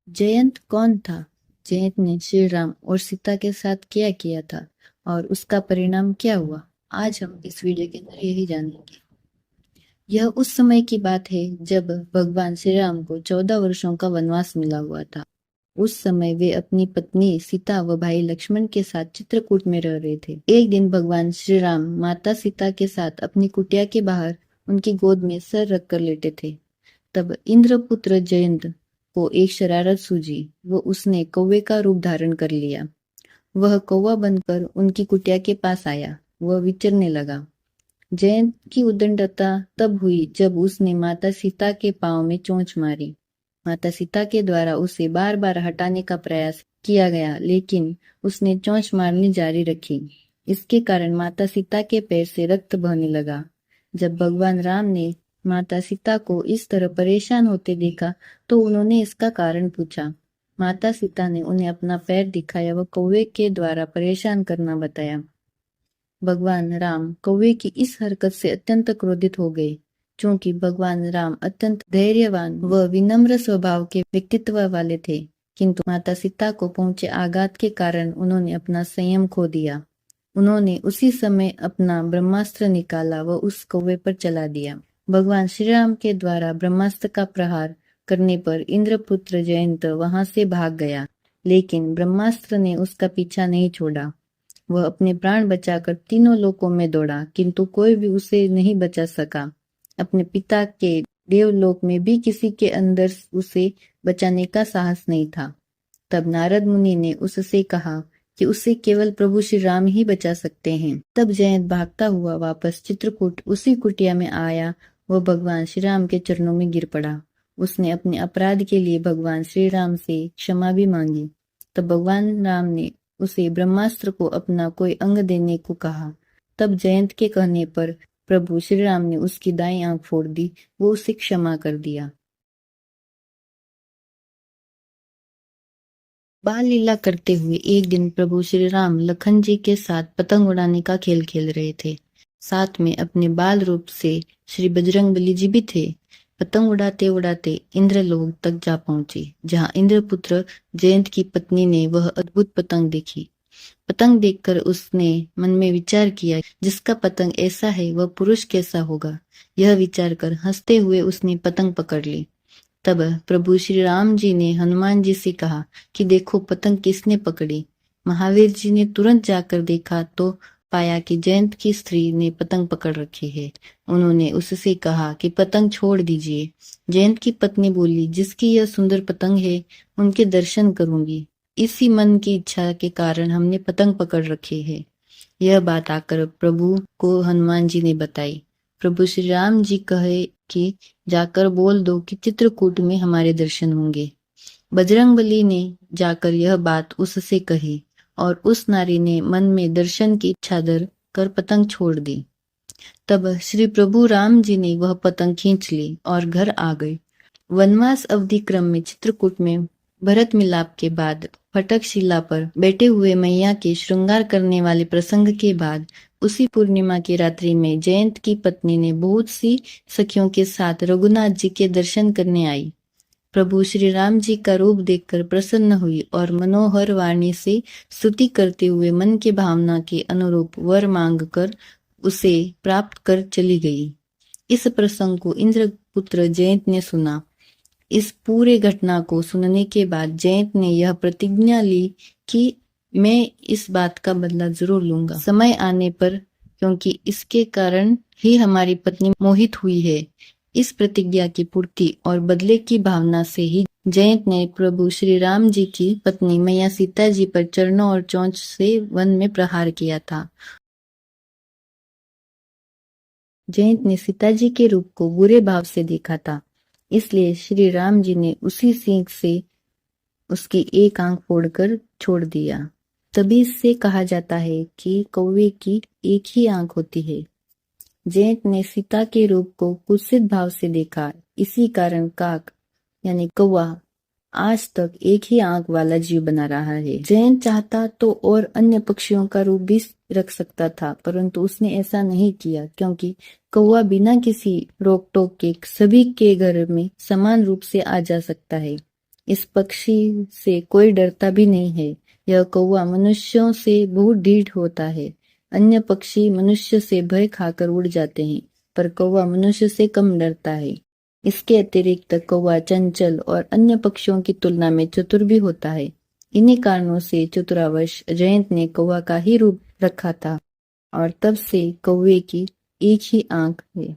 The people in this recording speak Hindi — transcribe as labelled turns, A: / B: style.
A: जयंत कौन था? जयंत ने श्री राम और सीता के साथ क्या किया था और उसका परिणाम क्या हुआ? आज हम इस वीडियो के अंदर यही जानेंगे। यह उस समय की बात है जब भगवान श्री राम को 14 वर्षों का वनवास मिला हुआ था। उस समय वे अपनी पत्नी सीता व भाई लक्ष्मण के साथ चित्रकूट में रह रहे थे। एक दिन भगवान श्री राम माता सीता के साथ अपनी कुटिया के बाहर उनकी गोद में सर रखकर लेटे थे। तब इंद्रपुत्र जयंत को एक शरारत सूझी। वो उसने कौवे का रूप धारण कर लिया। वह कौवा बनकर उनकी कुटिया के पास आया। वह विचरने लगा। जयंत की उद्दंडता तब हुई जब उसने माता सीता के पांव में चोंच मारी। माता सीता के द्वारा उसे बार बार हटाने का प्रयास किया गया, लेकिन उसने चोंच मारनी जारी रखी। इसके कारण माता सीता के पैर से रक्त बहने लगा। जब भगवान राम ने माता सीता को इस तरह परेशान होते देखा तो उन्होंने इसका कारण पूछा। माता सीता ने उन्हें अपना पैर दिखाया व कौवे के द्वारा परेशान करना बताया। भगवान राम कौवे की इस हरकत से अत्यंत क्रोधित हो गए। क्योंकि भगवान राम अत्यंत धैर्यवान व विनम्र स्वभाव के व्यक्तित्व वाले थे, किंतु माता सीता को पहुंचे आघात के कारण उन्होंने अपना संयम खो दिया। उन्होंने उसी समय अपना ब्रह्मास्त्र निकाला व उस कौवे पर चला दिया। भगवान श्री राम के द्वारा ब्रह्मास्त्र का प्रहार करने पर इंद्रपुत्र जयंत वहां से भाग गया, लेकिन ब्रह्मास्त्र ने उसका पीछा नहीं छोड़ा। वह अपने प्राण बचाकर तीनों लोकों में दौड़ा, किंतु कोई भी उसे नहीं बचा सका। अपने पिता के देवलोक में भी किसी के अंदर उसे बचाने का साहस नहीं था। तब नारद मुनि ने उससे कहा कि उसे केवल प्रभु श्री राम ही बचा सकते हैं। तब जयंत भागता हुआ वापस चित्रकूट उसी कुटिया में आया। वह भगवान श्री राम के चरणों में गिर पड़ा। उसने अपने अपराध के लिए भगवान श्री राम से क्षमा भी मांगी। तब भगवान राम ने उसे ब्रह्मास्त्र को अपना कोई अंग देने को कहा। तब जयंत के कहने पर प्रभु श्री राम ने उसकी दाईं आंख फोड़ दी। वो उसे क्षमा कर दिया। बाल लीला करते हुए एक दिन प्रभु श्री राम लखन जी के साथ पतंग उड़ाने का खेल खेल रहे थे। साथ में अपने बाल रूप से श्री बजरंगबली जी भी थे। पतंग उड़ाते उड़ाते इंद्रलोक तक जा पहुंचे, जहां इंद्रपुत्र जयंत की पत्नी ने वह अद्भुत पतंग देखी। पतंग देखकर उसने मन में विचार किया, जिसका पतंग ऐसा है वह पुरुष कैसा होगा। यह विचार कर हंसते हुए उसने पतंग पकड़ ली। तब प्रभु श्री राम जी ने हनुमान जी से कहा कि देखो पतंग किसने पकड़ी। महावीर जी ने तुरंत जाकर देखा तो पाया कि जयंत की स्त्री ने पतंग पकड़ रखी है। उन्होंने उससे कहा कि पतंग छोड़ दीजिए। जयंत की पत्नी बोली, जिसकी यह सुंदर पतंग है उनके दर्शन करूंगी। इसी मन की इच्छा के कारण हमने पतंग पकड़ रखी है। यह बात आकर प्रभु को हनुमान जी ने बताई। प्रभु श्री राम जी कहे कि जाकर बोल दो कि चित्रकूट में हमारे दर्शन होंगे। बजरंगबली ने जाकर यह बात उससे कही और उस नारी ने मन में दर्शन की इच्छा धर कर पतंग छोड़ दी। तब श्री प्रभु राम जी ने वह पतंग खींच ली और घर आ गए। वनवास अवधि क्रम में चित्रकूट में भरत मिलाप के बाद फटक शिला पर बैठे हुए मैया के श्रृंगार करने वाले प्रसंग के बाद उसी पूर्णिमा की रात्रि में जयंत की पत्नी ने बहुत सी सखियों के साथ रघुनाथ जी के दर्शन करने आई। प्रभु श्री राम जी का रूप देखकर प्रसन्न हुई और मनोहर वाणी से स्तुति करते हुए मन की भावना के अनुरूप वर मांगकर उसे प्राप्त कर चली गई। इस प्रसंग को इंद्रपुत्र जयंत ने सुना। इस पूरे घटना को सुनने के बाद जयंत ने यह प्रतिज्ञा ली कि मैं इस बात का बदला जरूर लूंगा समय आने पर, क्योंकि इसके कारण ही हमारी पत्नी मोहित हुई है। इस प्रतिज्ञा की पूर्ति और बदले की भावना से ही जयंत ने प्रभु श्री राम जी की पत्नी मैया सीता जी पर चरणों और चोंच से वन में प्रहार किया था। जयंत ने सीता जी के रूप को बुरे भाव से देखा था, इसलिए श्री राम जी ने उसी सींग से उसकी एक आंख फोड़कर छोड़ दिया। तभी इससे कहा जाता है कि कौवे की एक ही आंख होती है। जयंत ने सीता के रूप को कुत्सित भाव से देखा, इसी कारण काक यानी कौवा आज तक एक ही आंख वाला जीव बना रहा है। जयंत चाहता तो और अन्य पक्षियों का रूप भी रख सकता था, परंतु उसने ऐसा नहीं किया, क्योंकि कौवा बिना किसी रोक टोक के सभी के घर में समान रूप से आ जा सकता है। इस पक्षी से कोई डरता भी नहीं है। यह कौवा मनुष्यों से बहुत ढीठ होता है। अन्य पक्षी मनुष्य से भय खाकर उड़ जाते हैं, पर कौवा मनुष्य से कम डरता है। इसके अतिरिक्त कौवा चंचल और अन्य पक्षियों की तुलना में चतुर भी होता है। इन्हीं कारणों से चतुरावश जयंत ने कौवा का ही रूप रखा था और तब से कौवे की एक ही आंख है।